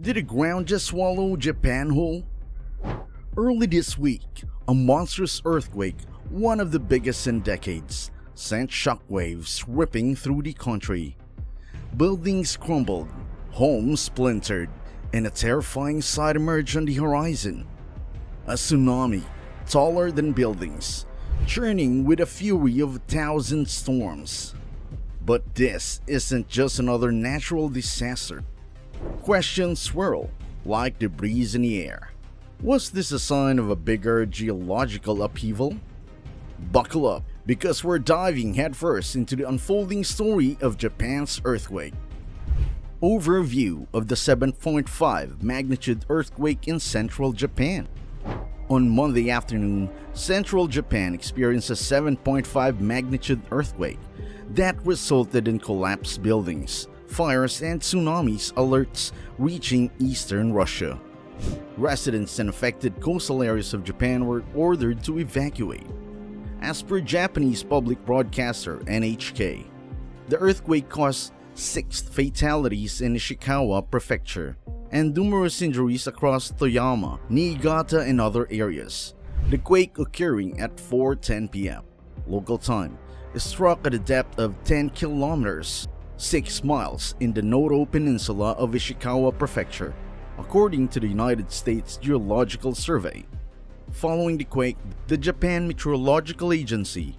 Did the ground just swallow Japan whole? Early this week, a monstrous earthquake, one of the biggest in decades, sent shockwaves ripping through the country. Buildings crumbled, homes splintered, and a terrifying sight emerged on the horizon. A tsunami, taller than buildings, churning with a fury of 1,000 storms. But this isn't just another natural disaster. Questions swirl like debris in the air. Was this a sign of a bigger geological upheaval? Buckle up, because we're diving headfirst into the unfolding story of Japan's earthquake. Overview of the 7.5 magnitude earthquake in central Japan. On Monday afternoon, central Japan experienced a 7.5 magnitude earthquake that resulted in collapsed buildings, fires, and tsunamis alerts reaching eastern Russia. Residents in affected coastal areas of Japan were ordered to evacuate. As per Japanese public broadcaster NHK, the earthquake caused 6 fatalities in Ishikawa Prefecture and numerous injuries across Toyama, Niigata, and other areas. The quake, occurring at 4:10 p.m. local time, struck at a depth of 10 kilometers, 6 miles in the Noto Peninsula of Ishikawa Prefecture, according to the United States Geological Survey. Following the quake, the Japan Meteorological Agency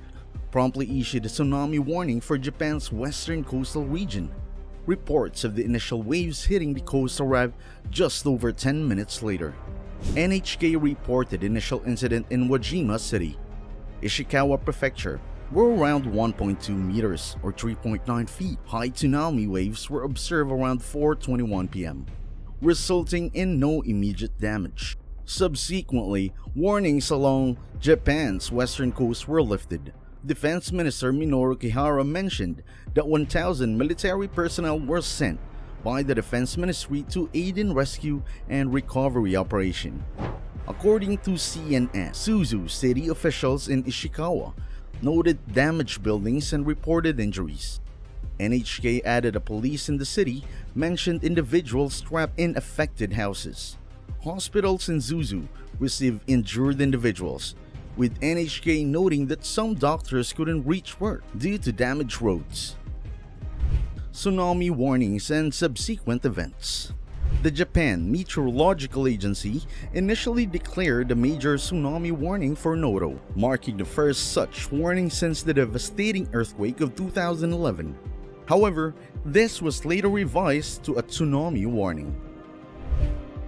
promptly issued a tsunami warning for Japan's western coastal region. Reports of the initial waves hitting the coast arrived just over 10 minutes later. NHK reported initial incident in Wajima City, Ishikawa Prefecture, where around 1.2 meters or 3.9 feet high tsunami waves were observed around 4:21 p.m., resulting in no immediate damage. Subsequently, warnings along Japan's western coast were lifted. Defense Minister Minoru Kihara mentioned that 1,000 military personnel were sent by the Defense Ministry to aid in rescue and recovery operation. According to CNN, Suzu city officials in Ishikawa noted damaged buildings and reported injuries. NHK added a police in the city mentioned individuals trapped in affected houses. Hospitals in Suzu received injured individuals, with NHK noting that some doctors couldn't reach work due to damaged roads. Tsunami warnings and subsequent events. The Japan Meteorological Agency initially declared a major tsunami warning for Noto, marking the first such warning since the devastating earthquake of 2011. However, this was later revised to a tsunami warning.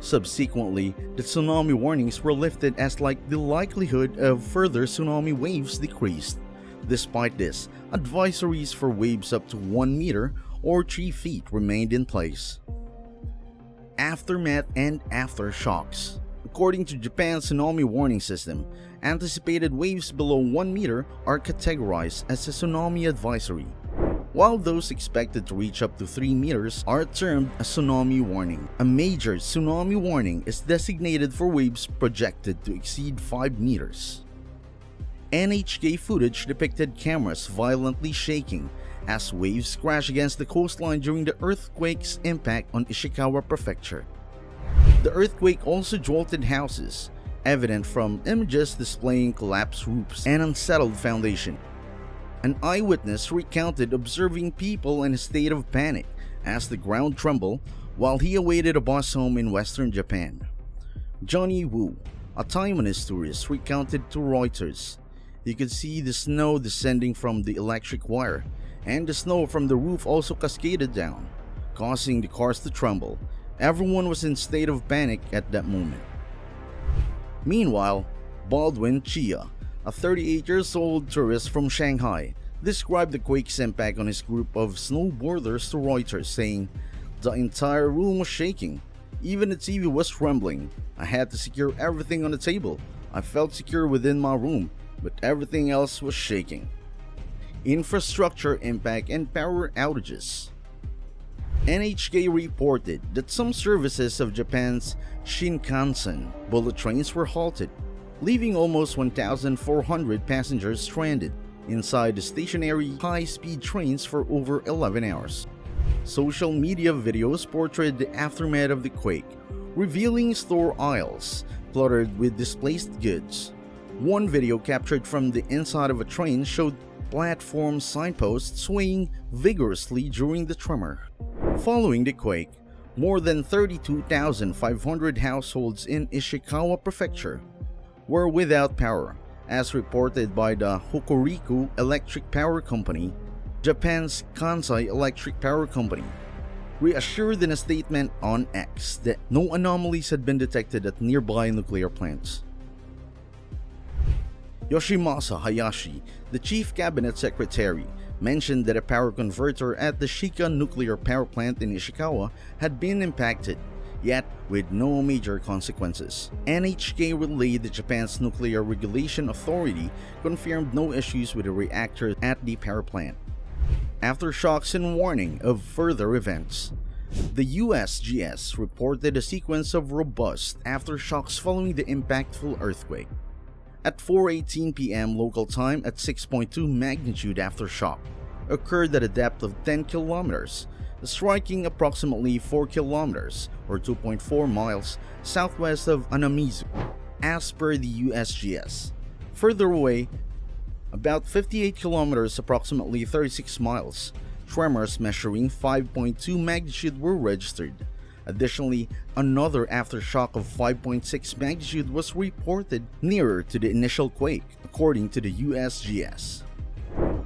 Subsequently, the tsunami warnings were lifted as the likelihood of further tsunami waves decreased. Despite this, advisories for waves up to 1 meter or 3 feet remained in place. Aftermath and aftershocks. According to Japan's tsunami warning system, anticipated waves below 1 meter are categorized as a tsunami advisory, while those expected to reach up to 3 meters are termed a tsunami warning. A major tsunami warning is designated for waves projected to exceed 5 meters. NHK footage depicted cameras violently shaking as waves crashed against the coastline during the earthquake's impact on Ishikawa Prefecture. The earthquake also jolted houses, evident from images displaying collapsed roofs and unsettled foundation. An eyewitness recounted observing people in a state of panic as the ground trembled while he awaited a bus home in western Japan. Johnny Wu, a Taiwanese tourist, recounted to Reuters, "You could see the snow descending from the electric wire, and the snow from the roof also cascaded down, causing the cars to tremble. Everyone was in a state of panic at that moment." Meanwhile, Baldwin Chia, a 38-year-old tourist from Shanghai, described the quake's impact on his group of snowboarders to Reuters, saying, "The entire room was shaking. Even the TV was trembling. I had to secure everything on the table. I felt secure within my room, but everything else was shaking." Infrastructure impact and power outages. NHK reported that some services of Japan's Shinkansen bullet trains were halted, leaving almost 1,400 passengers stranded inside the stationary high-speed trains for over 11 hours. Social media videos portrayed the aftermath of the quake, revealing store aisles cluttered with displaced goods. One video captured from the inside of a train showed platform signposts swaying vigorously during the tremor. Following the quake, more than 32,500 households in Ishikawa Prefecture were without power, as reported by the Hokuriku Electric Power Company. Japan's Kansai Electric Power Company reassured in a statement on X that no anomalies had been detected at nearby nuclear plants. Yoshimasa Hayashi, the chief cabinet secretary, mentioned that a power converter at the Shika nuclear power plant in Ishikawa had been impacted, yet with no major consequences. NHK relayed that Japan's Nuclear Regulation Authority confirmed no issues with the reactor at the power plant. Aftershocks and warning of further events. The USGS reported a sequence of robust aftershocks following the impactful earthquake. At 4:18 p.m. local time, at 6.2 magnitude aftershock occurred at a depth of 10 kilometers, striking approximately 4 kilometers or 2.4 miles southwest of Anamizu, as per the USGS. Further away, about 58 kilometers, approximately 36 miles, tremors measuring 5.2 magnitude were registered. Additionally, another aftershock of 5.6 magnitude was reported nearer to the initial quake, according to the USGS.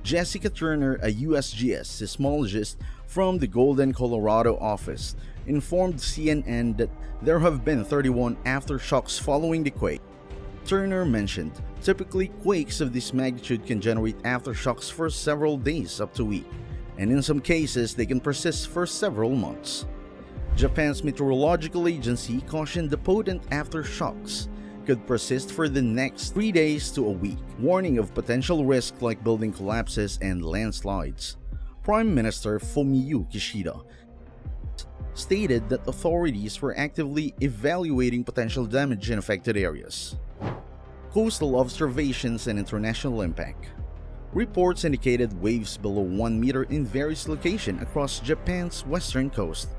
Jessica Turner, a USGS seismologist from the Golden, Colorado office, informed CNN that there have been 31 aftershocks following the quake. Turner mentioned, typically quakes of this magnitude can generate aftershocks for several days up to a week, and in some cases they can persist for several months. Japan's meteorological agency cautioned the potent aftershocks could persist for the next 3 days to a week, warning of potential risks like building collapses and landslides. Prime Minister Fumio Kishida stated that authorities were actively evaluating potential damage in affected areas. Coastal observations and international impact. Reports indicated waves below 1 meter in various locations across Japan's western coast.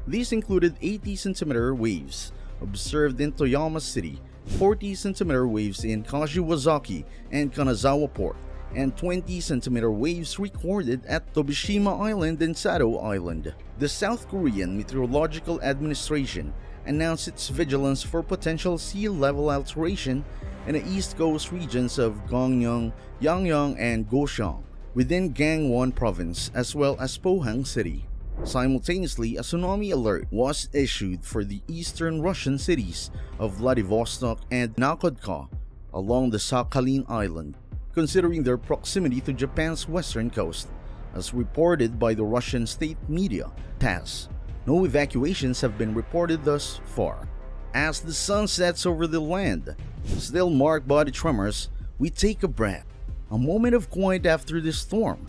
These included 80cm waves observed in Toyama City, 40cm waves in Kashiwazaki and Kanazawa Port, and 20cm waves recorded at Tobishima Island and Sado Island. The South Korean Meteorological Administration announced its vigilance for potential sea level alteration in the east coast regions of Gangneung, Yangyang, and Goshan within Gangwon Province, as well as Pohang City. Simultaneously, a tsunami alert was issued for the eastern Russian cities of Vladivostok and Nakhodka along the Sakhalin Island, considering their proximity to Japan's western coast, as reported by the Russian state media, TASS. No evacuations have been reported thus far. As the sun sets over the land, still marked by the tremors, we take a breath. A moment of quiet after the storm.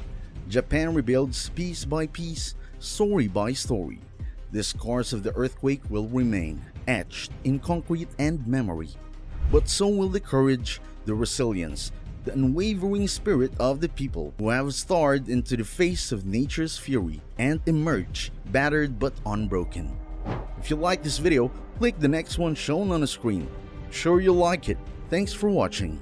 Japan rebuilds piece by piece, story by story. The scars of the earthquake will remain, etched in concrete and memory. But so will the courage, the resilience, the unwavering spirit of the people who have stared into the face of nature's fury and emerged battered but unbroken. If you like this video, click the next one shown on the screen. Sure you'll like it. Thanks for watching.